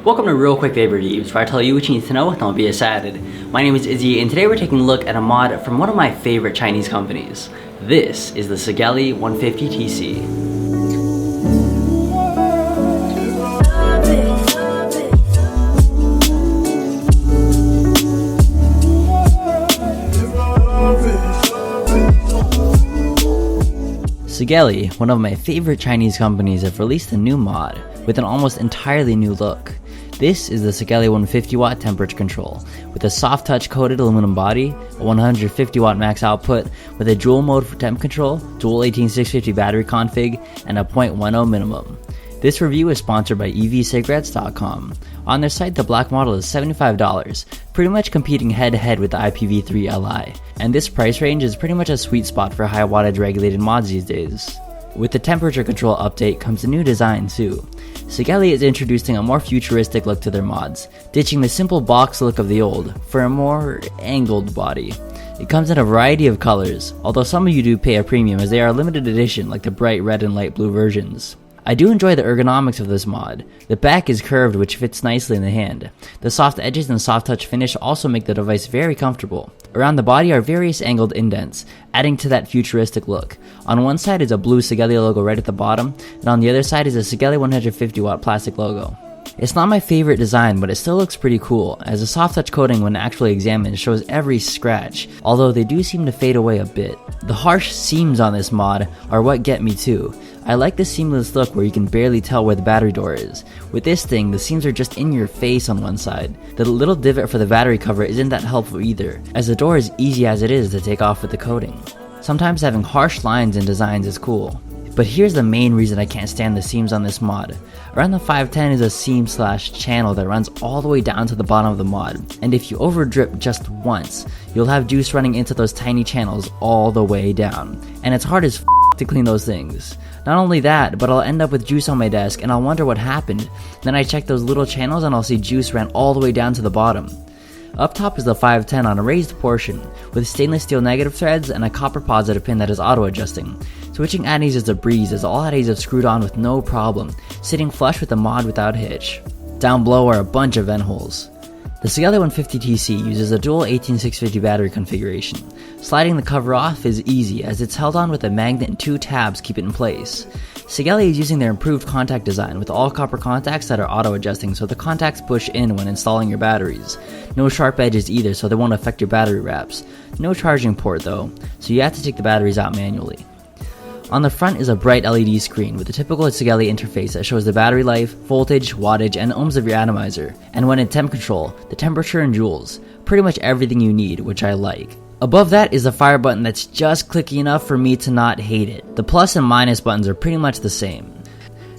Welcome to Real Quick Vape Reviews, where I tell you what you need to know and don't be excited. My name is Izzy, and today we're taking a look at a mod from one of my favorite Chinese companies. This is the Sigelei 150TC. Sigelei, one of my favorite Chinese companies, have released a new mod with an almost entirely new look. This is the Sigelei 150W temperature control, with a soft touch coated aluminum body, a 150W max output, with a dual mode for temp control, dual 18650 battery config, and a 0.10 minimum. This review is sponsored by e-cigarettes.com. On their site, the black model is $75, pretty much competing head to head with the IPv3 Li, and this price range is pretty much a sweet spot for high wattage regulated mods these days. With the temperature control update comes a new design too. Sigelei is introducing a more futuristic look to their mods, ditching the simple box look of the old for a more angled body. It comes in a variety of colors, although some of you do pay a premium as they are limited edition like the bright red and light blue versions. I do enjoy the ergonomics of this mod. The back is curved, which fits nicely in the hand. The soft edges and soft touch finish also make the device very comfortable. Around the body are various angled indents, adding to that futuristic look. On one side is a blue Sigelei logo right at the bottom, and on the other side is a Sigelei 150W plastic logo. It's not my favorite design, but it still looks pretty cool, as the soft touch coating when actually examined shows every scratch, although they do seem to fade away a bit. The harsh seams on this mod are what get me too. I like the seamless look where you can barely tell where the battery door is. With this thing, the seams are just in your face on one side. The little divot for the battery cover isn't that helpful either, as the door is easy as it is to take off with the coating. Sometimes having harsh lines in designs is cool. But here's the main reason I can't stand the seams on this mod. Around the 510 is a seam/channel that runs all the way down to the bottom of the mod, and if you over drip just once, you'll have juice running into those tiny channels all the way down, and it's hard as to clean those things. Not only that, but I'll end up with juice on my desk and I'll wonder what happened. Then I check those little channels and I'll see juice ran all the way down to the bottom. Up top is the 510 on a raised portion, with stainless steel negative threads and a copper positive pin that is auto-adjusting. Switching addies is a breeze as all addies have screwed on with no problem, sitting flush with the mod without hitch. Down below are a bunch of vent holes. The Sigelei 150TC uses a dual 18650 battery configuration. Sliding the cover off is easy as it's held on with a magnet and two tabs keep it in place. Sigelei is using their improved contact design with all copper contacts that are auto-adjusting so the contacts push in when installing your batteries. No sharp edges either so they won't affect your battery wraps. No charging port though, so you have to take the batteries out manually. On the front is a bright LED screen with the typical Sigelei interface that shows the battery life, voltage, wattage, and ohms of your atomizer, and when in temp control, the temperature and joules. Pretty much everything you need, which I like. Above that is the fire button that's just clicky enough for me to not hate it. The plus and minus buttons are pretty much the same.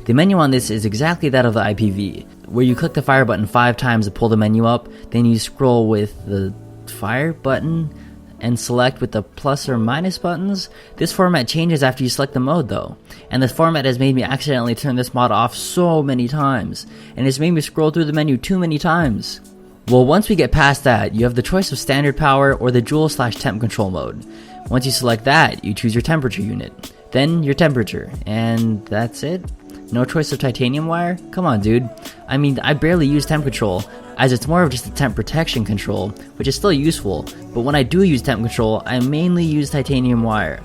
The menu on this is exactly that of the IPV, where you click the fire button 5 times to pull the menu up, then you scroll with the fire button and select with the plus or minus buttons. This format changes after you select the mode though, and this format has made me accidentally turn this mod off so many times, and it's made me scroll through the menu too many times. Well, once we get past that, you have the choice of standard power or the dual/temp control mode. Once you select that, you choose your temperature unit, then your temperature, and that's it? No choice of titanium wire? Come on dude. I mean, I barely use temp control, as it's more of just a temp protection control, which is still useful, but when I do use temp control, I mainly use titanium wire.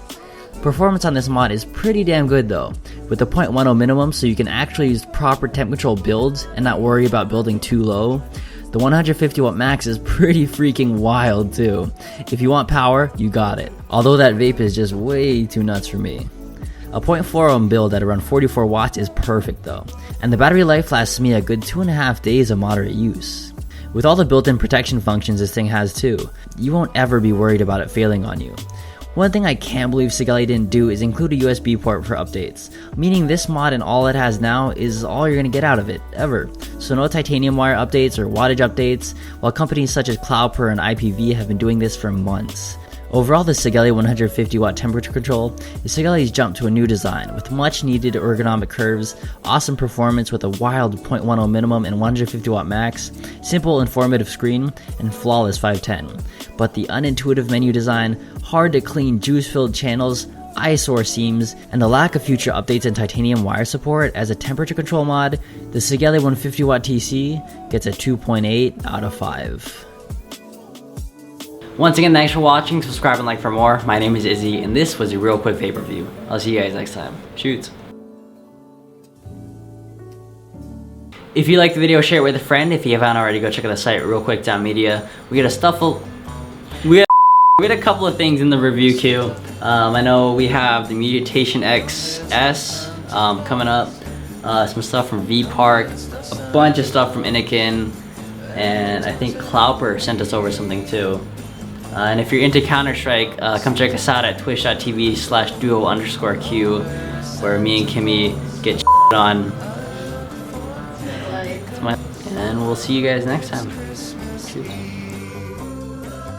Performance on this mod is pretty damn good though, with a 0.10 minimum so you can actually use proper temp control builds and not worry about building too low. The 150W max is pretty freaking wild too. If you want power, you got it. Although that vape is just way too nuts for me. A 0.4 build at around 44 watts is perfect though, and the battery life lasts me a good 2.5 days of moderate use. With all the built-in protection functions this thing has too, you won't ever be worried about it failing on you. One thing I can't believe Sigelei didn't do is include a USB port for updates, meaning this mod and all it has now is all you're gonna get out of it, ever. So no titanium wire updates or wattage updates, while companies such as Claus and IPV have been doing this for months. Overall, the Sigelei 150W temperature control is Sigelei's jump to a new design with much needed ergonomic curves, awesome performance with a wild 0.10 minimum and 150W max, simple informative screen, and flawless 510. But the unintuitive menu design, hard to clean juice-filled channels, eyesore seams, and the lack of future updates in titanium wire support as a temperature control mod, the Sigelei 150W TC gets a 2.8 out of 5. Once again, thanks for watching, subscribe and like for more. My name is Izzy, and this was a real quick vape review. I'll see you guys next time. Shoots. If you liked the video, share it with a friend. If you haven't already, go check out the site real quick, Down Media. We got a couple of things in the review queue. I know we have the Mutation XS coming up, some stuff from V-Park, a bunch of stuff from Anakin, and I think Clauper sent us over something too. And if you're into Counter-Strike, come check us out at twitch.tv/duo_Q, where me and Kimmy get on. And we'll see you guys next time. Cheers.